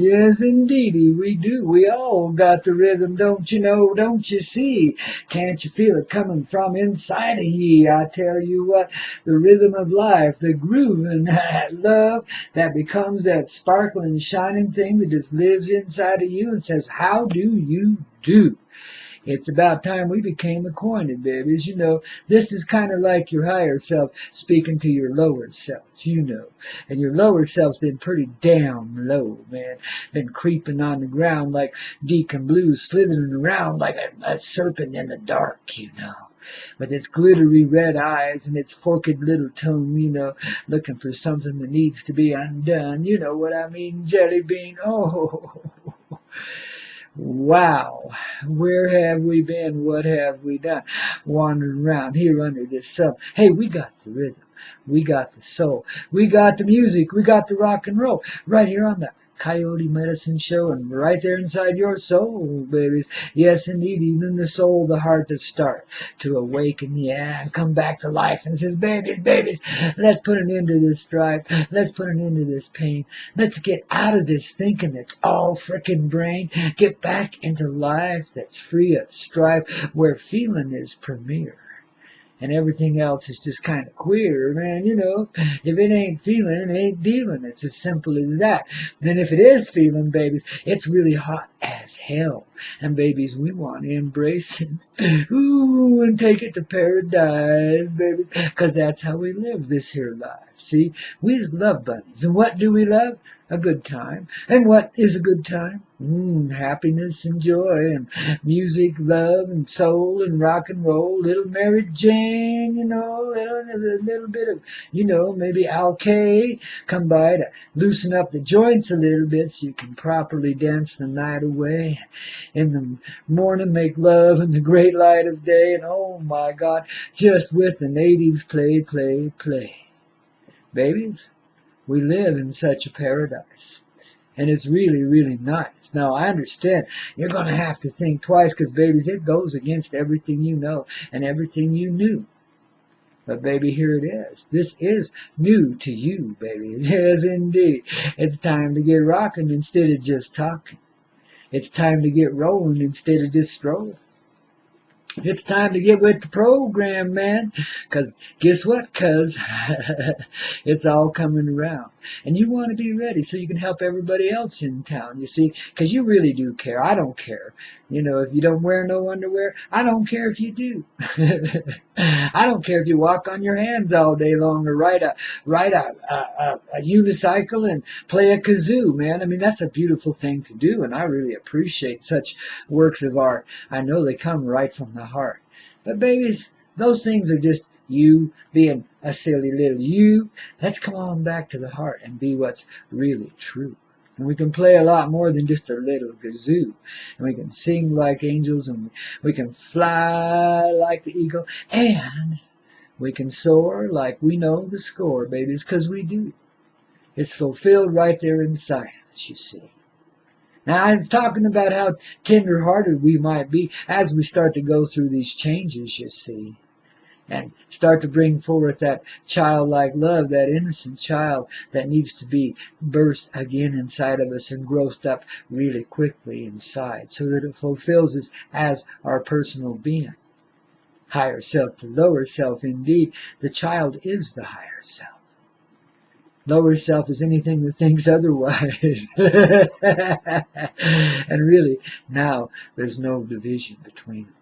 Yes, indeedy, we do. We all got the rhythm, don't you know, don't you see? Can't you feel it coming from inside of ye? I tell you what, the rhythm of life, the groove and love that becomes that sparkling, shining thing that just lives inside of you and says, how do you do? It's about time we became acquainted, babies. You know, this is kind of like your higher self speaking to your lower self, you know. And your lower self's been pretty damn low, man. Been creeping on the ground like Deacon Blue, slithering around like a serpent in the dark, you know. With its glittery red eyes and its forked little tongue, you know, looking for something that needs to be undone. You know what I mean, Jelly Bean? Oh, wow, where have we been? What have we done? Wandering around here under this sun. Hey, we got the rhythm. We got the soul. We got the music. We got the rock and roll. Right here on the Coyote Medicine Show and right there inside your soul, babies. Yes, indeed, even the soul, the heart that starts to awaken, yeah, and come back to life and says, babies, babies, let's put an end to this strife. Let's put an end to this pain. Let's get out of this thinking that's all frickin' brain. Get back into life that's free of strife, where feeling is premier. And everything else is just kind of queer, man, you know. If it ain't feeling, it ain't dealing. It's as simple as that. Then if it is feeling, babies, it's really hot as hell. And babies, we want to embrace it. Ooh, and take it to paradise, babies. Because that's how we live this here life. See, we is love buddies. And what do we love? A good time. And what is a good time? Happiness and joy and music, love and soul and rock and roll. Little Mary Jane, you know, a little bit of, you know, maybe Alkay come by to loosen up the joints a little bit so you can properly dance the night away. In the morning make love in the great light of day. And oh my God, just with the natives play, play, play. Babies, we live in such a paradise. And it's really, really nice. Now, I understand you're going to have to think twice because, babies, it goes against everything you know and everything you knew. But, baby, here it is. This is new to you, babies. Yes, indeed. It's time to get rocking instead of just talking. It's time to get rolling instead of just strolling. It's time to get with the program, man. Because guess what, cuz? It's all coming around. And you want to be ready so you can help everybody else in town, you see. Because you really do care. I don't care. You know, if you don't wear no underwear, I don't care if you do. I don't care if you walk on your hands all day long or ride a unicycle and play a kazoo, man. I mean, that's a beautiful thing to do, and I really appreciate such works of art. I know they come right from the heart. But babies, those things are just you being a silly little you. Let's come on back to the heart and be what's really true. And we can play a lot more than just a little kazoo. And we can sing like angels, and we can fly like the eagle, and we can soar like we know the score, babies, because we do. It's fulfilled right there inside us, you see. Now, I was talking about how tender-hearted we might be as we start to go through these changes, you see, and start to bring forth that childlike love, that innocent child that needs to be birthed again inside of us and growthed up really quickly inside so that it fulfills us as our personal being. Higher self to lower self, indeed, the child is the higher self. Lower self is anything that thinks otherwise. And really, now, there's no division between them.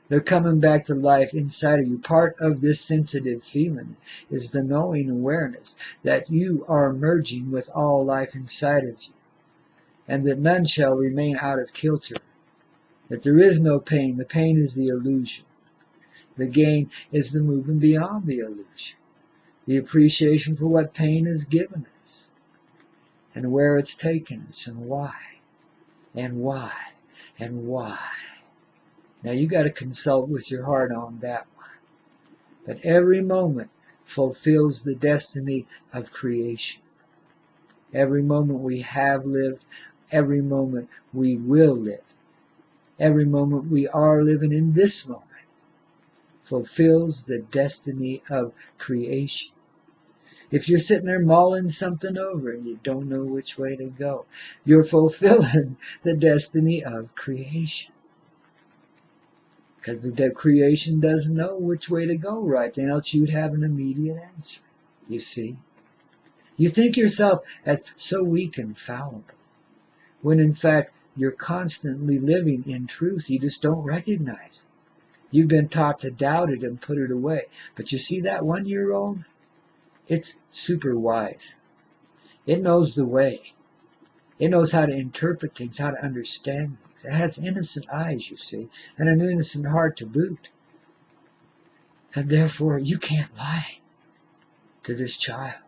They're coming back to life inside of you. Part of this sensitive feeling is the knowing awareness that you are merging with all life inside of you, and that none shall remain out of kilter. That there is no pain. The pain is the illusion. The gain is the moving beyond the illusion. The appreciation for what pain has given us, and where it's taken us, and why, and why, and why. Now you got to consult with your heart on that one. But every moment fulfills the destiny of creation. Every moment we have lived, every moment we will live, every moment we are living in this moment fulfills the destiny of creation. If you're sitting there mulling something over and you don't know which way to go, you're fulfilling the destiny of creation. Because the creation doesn't know which way to go right, then else you'd have an immediate answer. You see? You think yourself as so weak and fallible, when in fact you're constantly living in truth. You just don't recognize it. You've been taught to doubt it and put it away. But you see that 1-year-old? It's super wise. It knows the way. It knows how to interpret things, how to understand things. It has innocent eyes, you see, and an innocent heart to boot. And therefore, you can't lie to this child.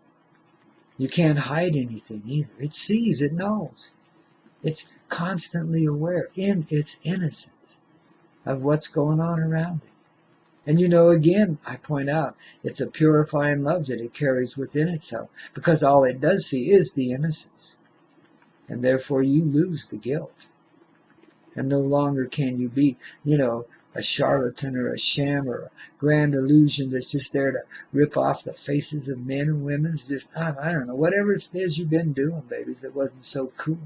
You can't hide anything either. It sees, it knows. It's constantly aware in its innocence of what's going on around it. And you know, again, I point out, it's a purifying love that it carries within itself, because all it does see is the innocence. And therefore you lose the guilt. And no longer can you be, a charlatan or a sham or a grand illusion that's just there to rip off the faces of men and women. It's just, I don't know, whatever it is you've been doing, babies, that wasn't so cool.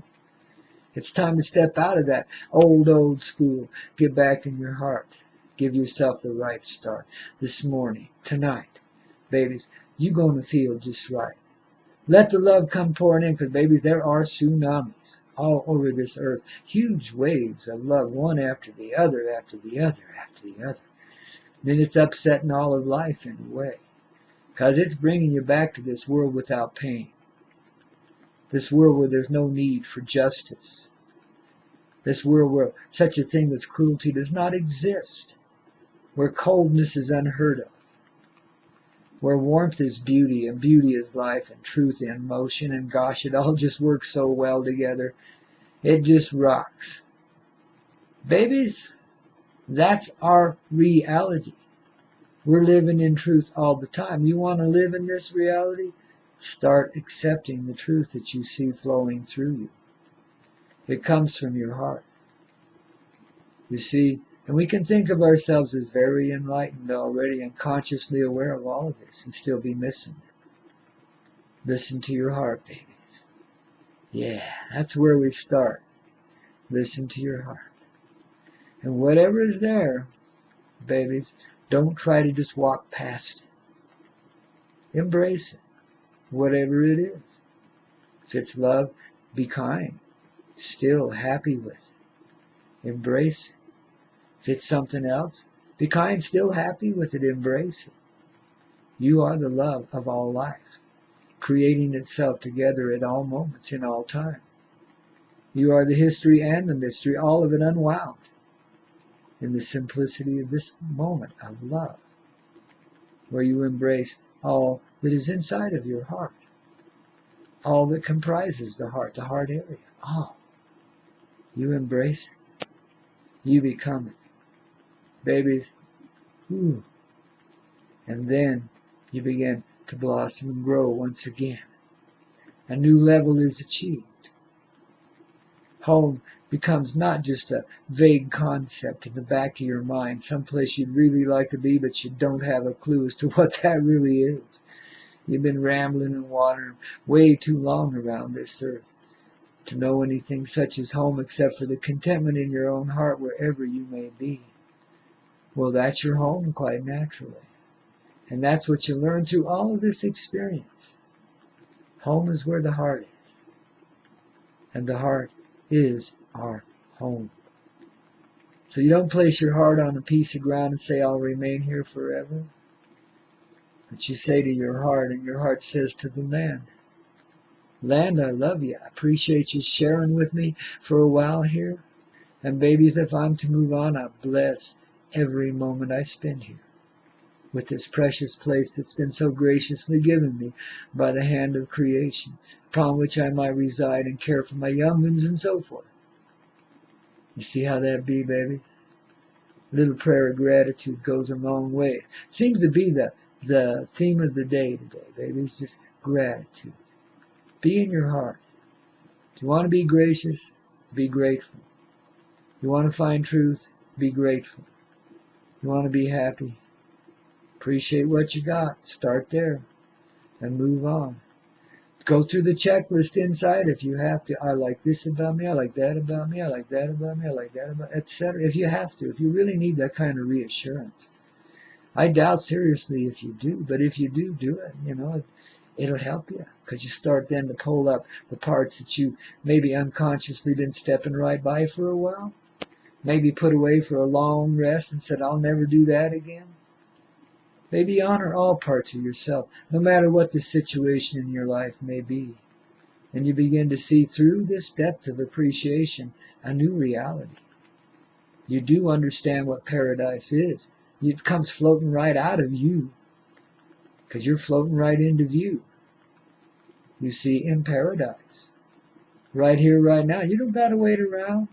It's time to step out of that old school. Get back in your heart. Give yourself the right start. This morning, tonight, babies, you're going to feel just right. Let the love come pouring in, because, babies, there are tsunamis all over this earth. Huge waves of love, one after the other, after the other, after the other. Then it's upsetting all of life in a way, because it's bringing you back to this world without pain. This world where there's no need for justice. This world where such a thing as cruelty does not exist. Where coldness is unheard of. Where warmth is beauty, and beauty is life, and truth in motion, and gosh, it all just works so well together. It just rocks. Babies, that's our reality. We're living in truth all the time. You want to live in this reality? Start accepting the truth that you see flowing through you. It comes from your heart. You see, and we can think of ourselves as very enlightened already and consciously aware of all of this and still be missing it. Listen to your heart, babies. Yeah, that's where we start. Listen to your heart. And whatever is there, babies, don't try to just walk past it. Embrace it, whatever it is. If it's love, be kind. Still happy with it. Embrace it. If it's something else, be kind, still happy with it, embrace it. You are the love of all life, creating itself together at all moments, in all time. You are the history and the mystery, all of it unwound, in the simplicity of this moment of love, where you embrace all that is inside of your heart, all that comprises the heart area, all. You embrace it. You become it. Babies, and then you begin to blossom and grow once again. A new level is achieved. Home becomes not just a vague concept in the back of your mind, someplace you'd really like to be, but you don't have a clue as to what that really is. You've been rambling and wandering way too long around this earth to know anything such as home except for the contentment in your own heart wherever you may be. Well, that's your home, quite naturally. And that's what you learn through all of this experience. Home is where the heart is. And the heart is our home. So you don't place your heart on a piece of ground and say, I'll remain here forever. But you say to your heart, and your heart says to the land, land, I love you. I appreciate you sharing with me for a while here. And babies, if I'm to move on, I bless every moment I spend here with this precious place that's been so graciously given me by the hand of creation, upon which I might reside and care for my young ones and so forth. You see how that be, babies? A little prayer of gratitude goes a long way. Seems to be the theme of the day today, babies, just gratitude. Be in your heart. If you want to be gracious, be grateful. If you want to find truth, be grateful. If you want to be happy, appreciate what you got. Start there. and move on. Go through the checklist inside if you have to. I like this about me. I like that about me. I like that about me. I like that about, etc. If you have to, if you really need that kind of reassurance. I doubt seriously if you do, but if you do, do it. You know, it'll help you because you start then to pull up the parts that you maybe unconsciously been stepping right by for a while. Maybe put away for a long rest and said, I'll never do that again. Maybe honor all parts of yourself, no matter what the situation in your life may be. And you begin to see through this depth of appreciation a new reality. You do understand what paradise is. It comes floating right out of you because you're floating right into view. You see, in paradise, right here, right now. You don't got to wait around.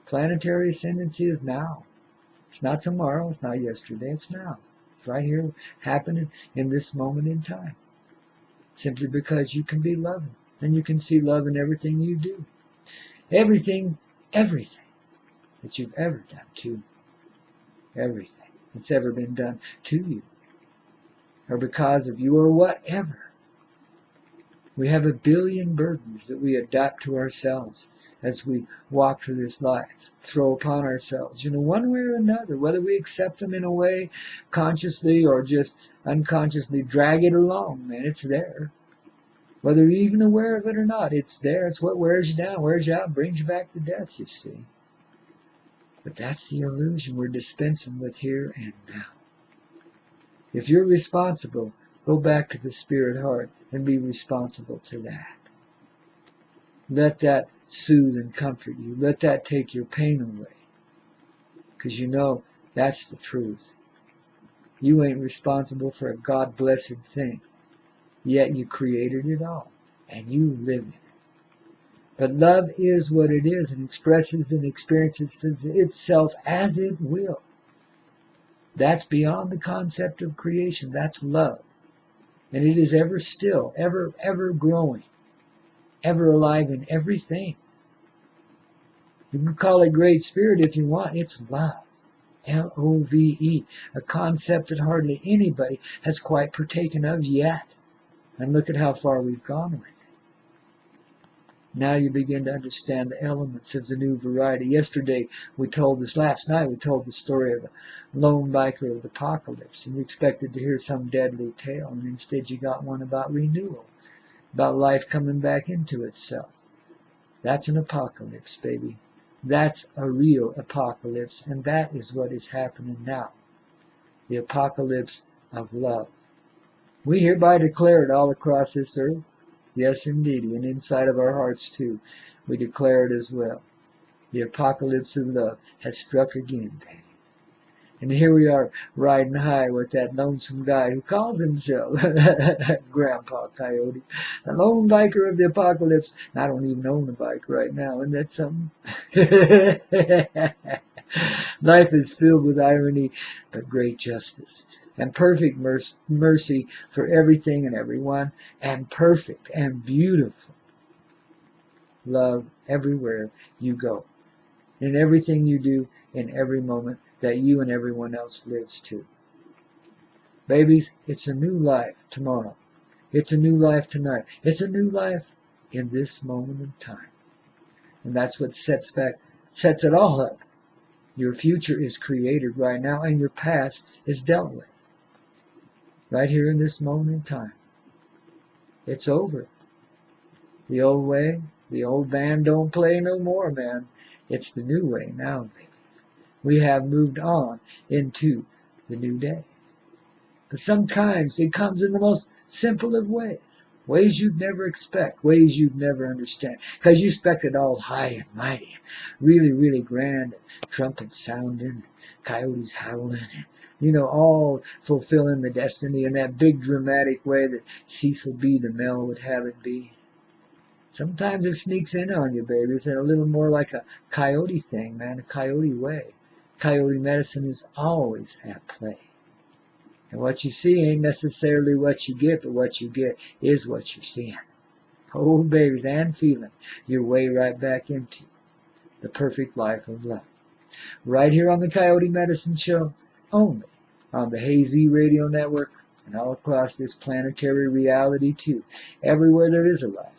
Planetary ascendancy is now. It's not tomorrow. It's not yesterday. It's now. It's right here happening in this moment in time. Simply because you can be loving. And you can see love in everything you do. Everything that you've ever done to. Everything that's ever been done to you. Or because of you or whatever. We have a billion burdens that we adapt to ourselves as we walk through this life, throw upon ourselves, one way or another, whether we accept them in a way consciously or just unconsciously drag it along, man, it's there. Whether you're even aware of it or not, it's there. It's what wears you down, wears you out, brings you back to death, you see. But that's the illusion we're dispensing with here and now. If you're responsible, go back to the spirit heart and be responsible to that. Let that soothe and comfort you. Let that take your pain away. Because that's the truth. You ain't responsible for a God-blessed thing. Yet you created it all. And you live in it. But love is what it is and expresses and experiences itself as it will. That's beyond the concept of creation. That's love. And it is ever still, ever growing, ever alive in everything. You can call it Great Spirit if you want. It's love. L-O-V-E. A concept that hardly anybody has quite partaken of yet. And look at how far we've gone with it. Now you begin to understand the elements of the new variety. Last night we told the story of a lone biker of the apocalypse, and you expected to hear some deadly tale, and instead you got one about renewal, about life coming back into itself. That's an apocalypse, baby. That's a real apocalypse, and that is what is happening now. The apocalypse of love. We hereby declare it all across this earth. Yes, indeed, and inside of our hearts, too. We declare it as well. The apocalypse of love has struck again, baby. And here we are, riding high with that lonesome guy who calls himself Grandpaw Coyote, the lone biker of the apocalypse. I don't even own a bike right now, isn't that something? Life is filled with irony, but great justice. And perfect mercy for everything and everyone, and perfect and beautiful love everywhere you go, in everything you do, in every moment that you and everyone else lives too. Babies, it's a new life tomorrow. It's a new life tonight. It's a new life in this moment in time. And that's what sets it all up. Your future is created right now, and your past is dealt with. Right here in this moment in time. It's over. The old way, the old band don't play no more, man. It's the new way now, baby. We have moved on into the new day. But sometimes it comes in the most simple of ways. Ways you'd never expect. Ways you'd never understand. Because you expect it all high and mighty. Really, really grand. Trumpets sounding. Coyotes howling. All fulfilling the destiny in that big dramatic way that Cecil B. DeMille would have it be. Sometimes it sneaks in on you, baby. It's a little more like a coyote thing, man, a coyote way. Coyote medicine is always at play. And what you see ain't necessarily what you get, but what you get is what you're seeing. Oh, babies, and feeling your way right back into the perfect life of love. Right here on the Coyote Medicine Show, only on the Hazy Radio Network, And all across this planetary reality, too. Everywhere there is a love,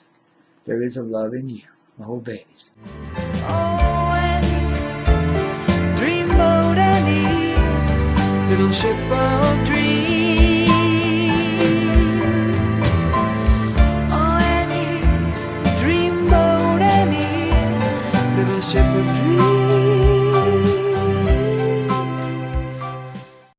there is a love in you. Oh, babies. Oh, Annie, dreamboat Annie, little ship of dreams.